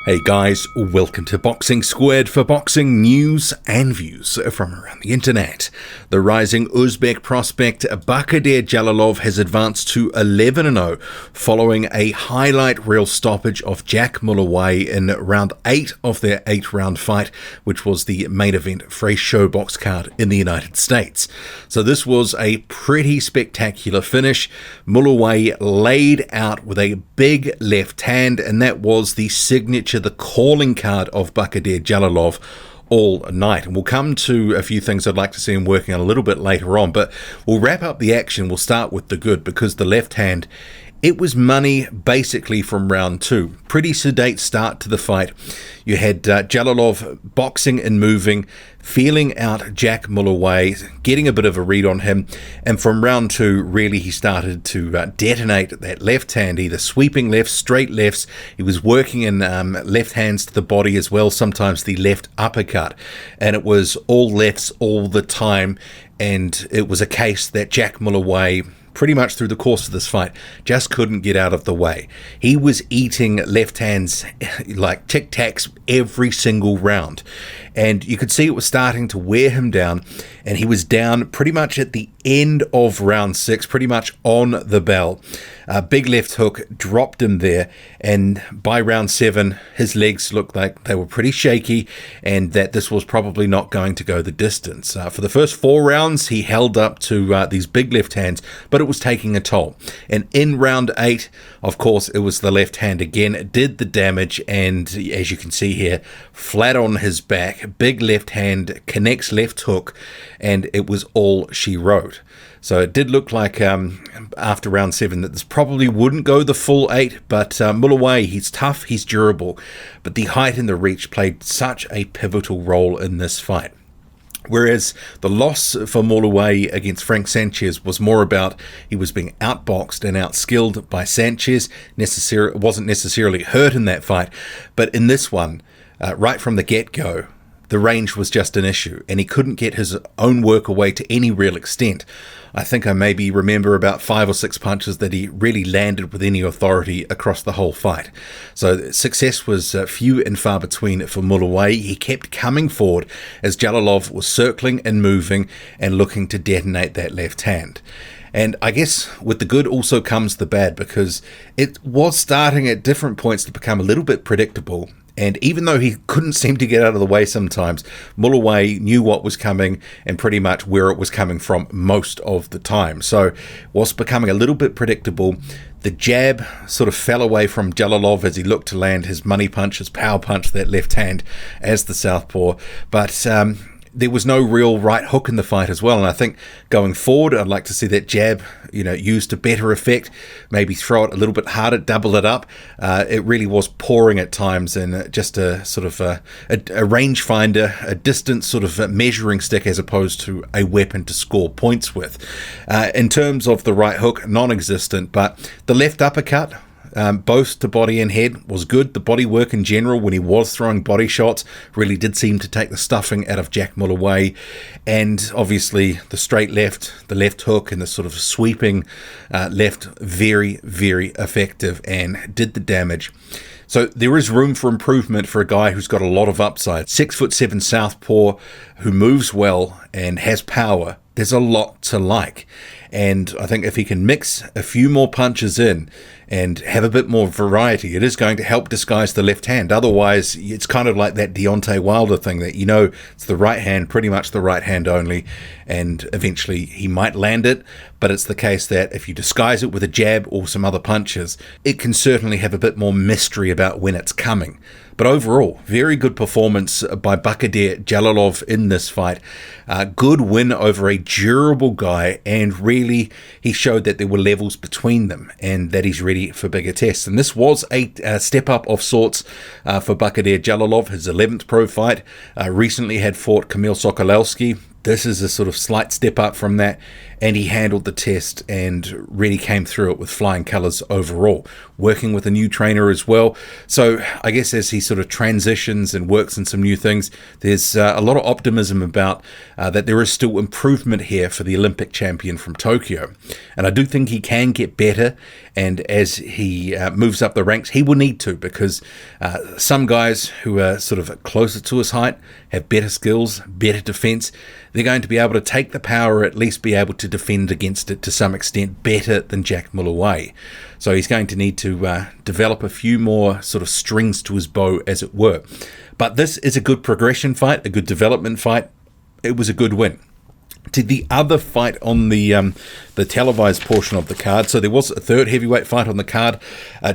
Hey guys, welcome to Boxing Squared for boxing news and views from around the internet. The rising Uzbek prospect Bakhodir Jalolov has advanced to 11-0 following a highlight reel stoppage of Jack Mulwayi in round 8 of their 8-round fight, which was the main event for a ShoBox card in the United States. So this was a pretty spectacular finish. Mullaway laid out with a big left hand, and that was the signature, the calling card of Bakhodir Jalolov all night. And we'll come to a few things I'd like to see him working on a little bit later on, but we'll wrap up the action. We'll start with the good, because the left hand, it was money basically from round 2. Pretty sedate start to the fight. You had Jalalov boxing and moving, feeling out Jack Mulwayi, getting a bit of a read on him, and from round 2, really he started to detonate that left hand, either sweeping lefts, straight lefts. He was working in left hands to the body as well, sometimes the left uppercut, and it was all lefts all the time, and it was a case that Jack Mulwayi, pretty much through the course of this fight, just couldn't get out of the way. He was eating left hands like Tic Tacs every single round, and you could see it was starting to wear him down, and he was down pretty much at the end of round 6, pretty much on the bell. Big left hook dropped him there, and by round 7 his legs looked like they were pretty shaky, and that this was probably not going to go the distance. For the first 4 rounds he held up to these big left hands, but it was taking a toll. And in round 8, of course, it was the left hand again. It did the damage, and as you can see here, flat on his back, big left hand connects left hook, and it was all she wrote. So it did look like after round 7 that this probably wouldn't go the full 8, but Mullaway, he's tough, he's durable, but the height and the reach played such a pivotal role in this fight. Whereas the loss for Mullaway against Frank Sanchez was more about he was being outboxed and outskilled by Sanchez, wasn't necessarily hurt in that fight, but in this one, right from the get-go, the range was just an issue, and he couldn't get his own work away to any real extent. I think I maybe remember about 5 or 6 punches that he really landed with any authority across the whole fight. So success was few and far between for Mullaway. He kept coming forward as Jalalov was circling and moving and looking to detonate that left hand. And I guess with the good also comes the bad, because it was starting at different points to become a little bit predictable. And even though he couldn't seem to get out of the way sometimes, Mullaway knew what was coming and pretty much where it was coming from most of the time. So it was becoming a little bit predictable. The jab sort of fell away from Jalalov as he looked to land his money punch, his power punch, that left hand as the southpaw. But there was no real right hook in the fight as well, and I think going forward I'd like to see that jab used to better effect, maybe throw it a little bit harder, double it up. It really was pouring at times, and just a sort of a rangefinder, a distance sort of measuring stick as opposed to a weapon to score points with. In terms of the right hook, non-existent, but the left uppercut, both to body and head, was good. The body work in general, when he was throwing body shots, really did seem to take the stuffing out of Jack Mulwayi. And obviously the straight left, the left hook, and the sort of sweeping left, very, very effective and did the damage. So there is room for improvement for a guy who's got a lot of upside. 6'7" southpaw who moves well and has power. There's a lot to like. And I think if he can mix a few more punches in and have a bit more variety, it is going to help disguise the left hand. Otherwise, it's kind of like that Deontay Wilder thing that, it's the right hand, pretty much the right hand only, and eventually he might land it. But it's the case that if you disguise it with a jab or some other punches, it can certainly have a bit more mystery about when it's coming. But overall, very good performance by Bakhodir Jalolov in this fight. Good win over a durable guy, and really he showed that there were levels between them and that he's ready for bigger tests. And this was a step up of sorts for Bakhodir Jalolov, his 11th pro fight. Recently had fought Kamil Sokolowski. This is a sort of slight step up from that, and he handled the test and really came through it with flying colours overall, working with a new trainer as well. So I guess as he sort of transitions and works in some new things, there's a lot of optimism about that there is still improvement here for the Olympic champion from Tokyo. And I do think he can get better, and as he moves up the ranks, he will need to, because some guys who are sort of closer to his height have better skills, better defence. They're going to be able to take the power, or at least be able to defend against it to some extent better than Jack Mulwayi. So he's going to need to develop a few more sort of strings to his bow, as it were. But this is a good progression fight, a good development fight. It was a good win. To the other fight on the televised portion of the card. So there was a third heavyweight fight on the card.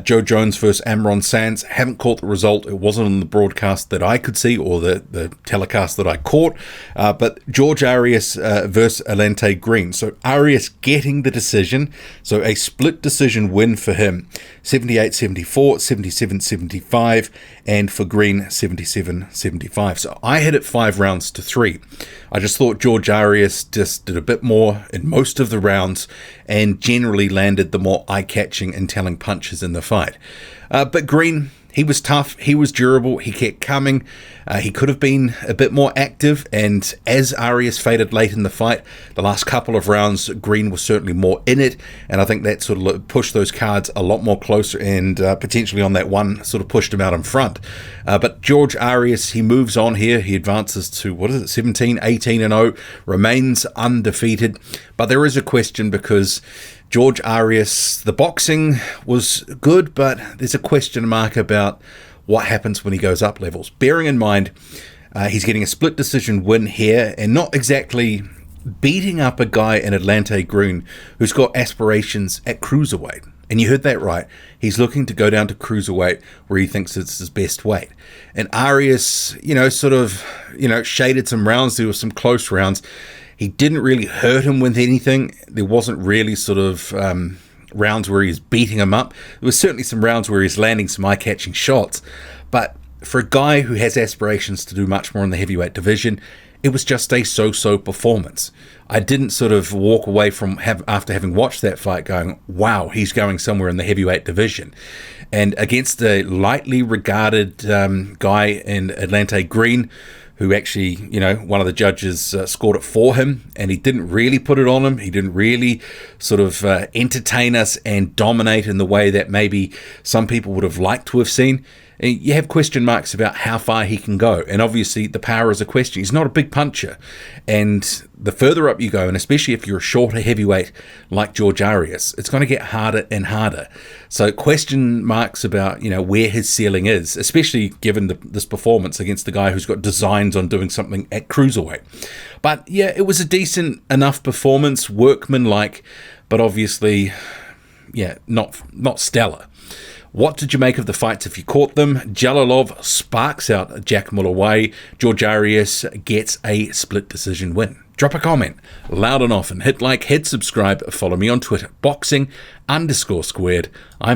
Joe Jones versus Amron Sands. Haven't caught the result. It wasn't on the broadcast that I could see, or the telecast that I caught. But George Arias versus Alante Green. So Arias getting the decision. So a split decision win for him. 78-74, 77-75, and for Green 77-75. So I had it 5 rounds to 3. I just thought George Arias just did a bit more in most of the rounds and generally landed the more eye-catching and telling punches in the fight. But Green, he was tough, he was durable, he kept coming. He could have been a bit more active, and as Arias faded late in the fight, the last couple of rounds, Green was certainly more in it, and I think that sort of pushed those cards a lot more closer, and potentially on that one sort of pushed him out in front. But George Arias, he moves on here. He advances to, 17-18-0, remains undefeated. But there is a question, because George Arias, the boxing was good, but there's a question mark about what happens when he goes up levels. Bearing in mind, he's getting a split decision win here, and not exactly beating up a guy in Alante Green who's got aspirations at cruiserweight. And you heard that right. He's looking to go down to cruiserweight, where he thinks it's his best weight. And Arias, shaded some rounds. There were some close rounds. He didn't really hurt him with anything. There wasn't really sort of rounds where he's beating him up. There was certainly some rounds where he's landing some eye-catching shots. But for a guy who has aspirations to do much more in the heavyweight division, it was just a so-so performance. I didn't sort of walk away from after having watched that fight going, wow, he's going somewhere in the heavyweight division. And against a lightly regarded guy in Alante Green, who actually, one of the judges scored it for him, and he didn't really put it on him. He didn't really sort of entertain us and dominate in the way that maybe some people would have liked to have seen. You have question marks about how far he can go, and obviously the power is a question. He's not a big puncher, and the further up you go, and especially if you're a shorter heavyweight like George Arias, it's going to get harder and harder. So question marks about where his ceiling is, especially given this performance against the guy who's got designs on doing something at cruiserweight. But yeah, it was a decent enough performance, workmanlike, but obviously, not stellar. What did you make of the fights if you caught them? Jalalov sparks out Jack Mulwayi. George Arias gets a split decision win. Drop a comment, loud and often. Hit like, hit subscribe. Follow me on Twitter, boxing_squared. I'm